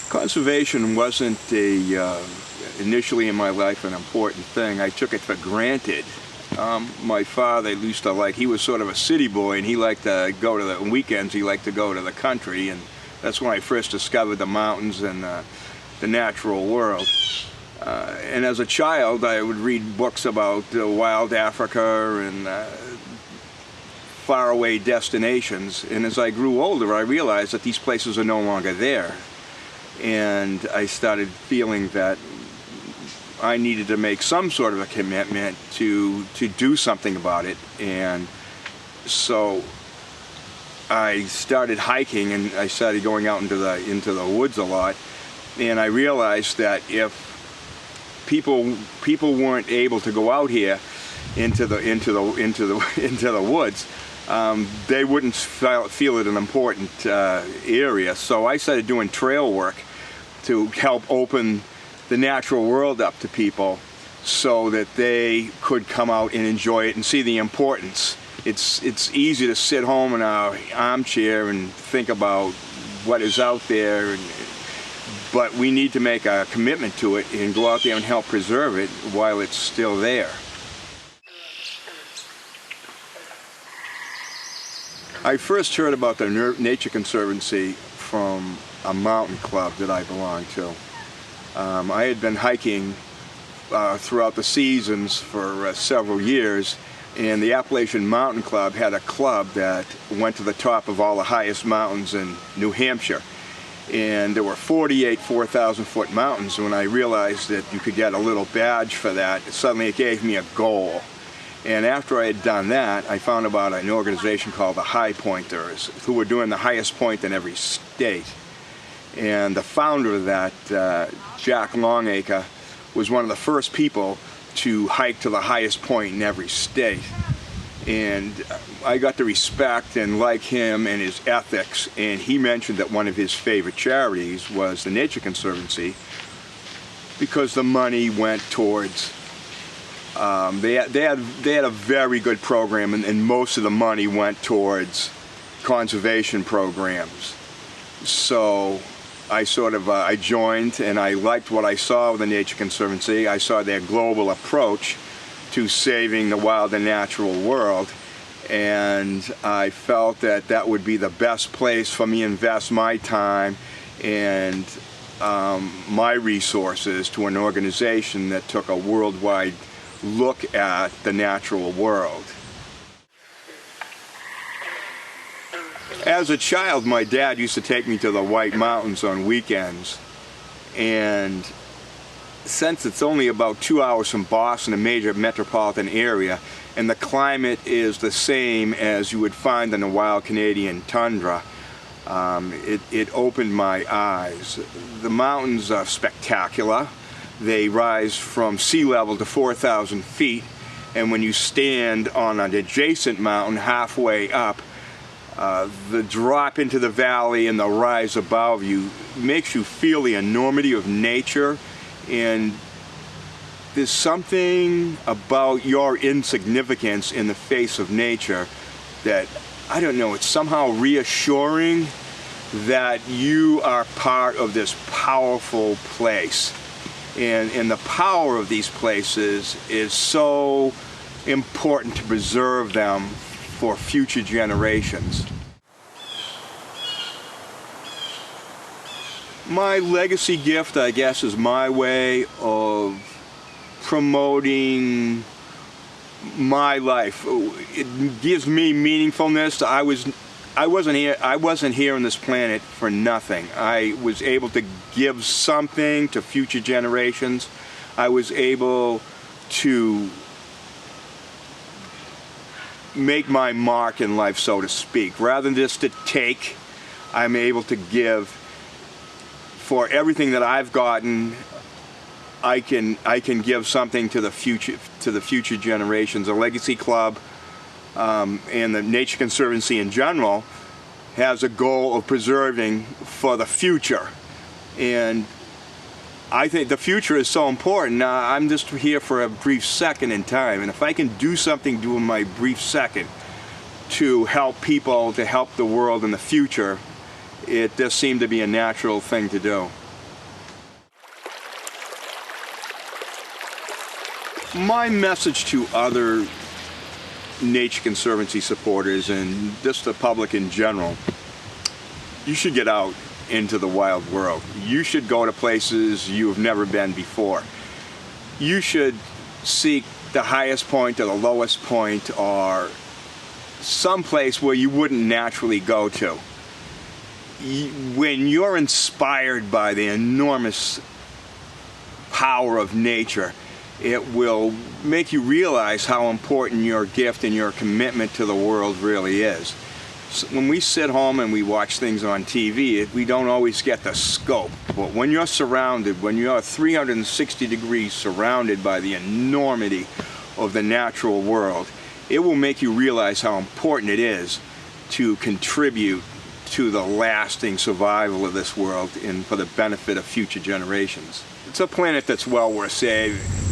Conservation wasn't initially in my life an important thing. I took it for granted. My father used to he was sort of a city boy, and he liked to go to the weekends, he liked to go to the country, and that's when I first discovered the mountains and the natural world. And as a child, I would read books about wild Africa and faraway destinations, and as I grew older, I realized that these places are no longer there. And I started feeling that I needed to make some sort of a commitment to do something about it. And so I started hiking, and I started going out into the woods a lot. And I realized that if people weren't able to go out here into the woods, they wouldn't feel it an important area. So I started doing trail work to help open the natural world up to people so that they could come out and enjoy it and see the importance. It's easy to sit home in our armchair and think about what is out there, but we need to make a commitment to it and go out there and help preserve it while it's still there. I first heard about the Nature Conservancy from a mountain club that I belonged to. I had been hiking throughout the seasons for several years, and the Appalachian Mountain Club had a club that went to the top of all the highest mountains in New Hampshire. And there were 48 4,000-foot mountains. When I realized that you could get a little badge for that, suddenly it gave me a goal. And after I had done that, I found about an organization called the High Pointers, who were doing the highest point in every state. And the founder of that, Jack Longacre, was one of the first people to hike to the highest point in every state. And I got to respect and like him and his ethics, and he mentioned that one of his favorite charities was the Nature Conservancy, because the money went towards they had a very good program, and most of the money went towards conservation programs. So I I joined, and I liked what I saw with the Nature Conservancy. I saw their global approach to saving the wild and natural world, and I felt that that would be the best place for me to invest my time and my resources to an organization that took a worldwide look at the natural world. As a child, my dad used to take me to the White Mountains on weekends, and since it's only about 2 hours from Boston, a major metropolitan area, and the climate is the same as you would find in the wild Canadian tundra, it opened my eyes. The mountains are spectacular. They rise from sea level to 4,000 feet, and when you stand on an adjacent mountain halfway up, the drop into the valley and the rise above you makes you feel the enormity of nature, and there's something about your insignificance in the face of nature that, I don't know, it's somehow reassuring that you are part of this powerful place. And the power of these places is so important to preserve them for future generations. My legacy gift, I guess, is my way of promoting my life. It gives me meaningfulness. I wasn't here on this planet for nothing. I was able to give something to future generations. I was able to make my mark in life, so to speak. Rather than just to take, I'm able to give. For everything that I've gotten, I can give something to the future generations. The Legacy Club and the Nature Conservancy in general has a goal of preserving for the future, and I think the future is so important. I'm just here for a brief second in time, and if I can do something during my brief second to help people, to help the world in the future, it does seem to be a natural thing to do. My message to other Nature Conservancy supporters and just the public in general, you should get out into the wild world. You should go to places you've never been before. You should seek the highest point or the lowest point or some place where you wouldn't naturally go to. When you're inspired by the enormous power of nature, it will make you realize how important your gift and your commitment to the world really is. So when we sit home and we watch things on TV, we don't always get the scope. But when you're surrounded, when you're 360 degrees surrounded by the enormity of the natural world, it will make you realize how important it is to contribute to the lasting survival of this world and for the benefit of future generations. It's a planet that's well worth saving.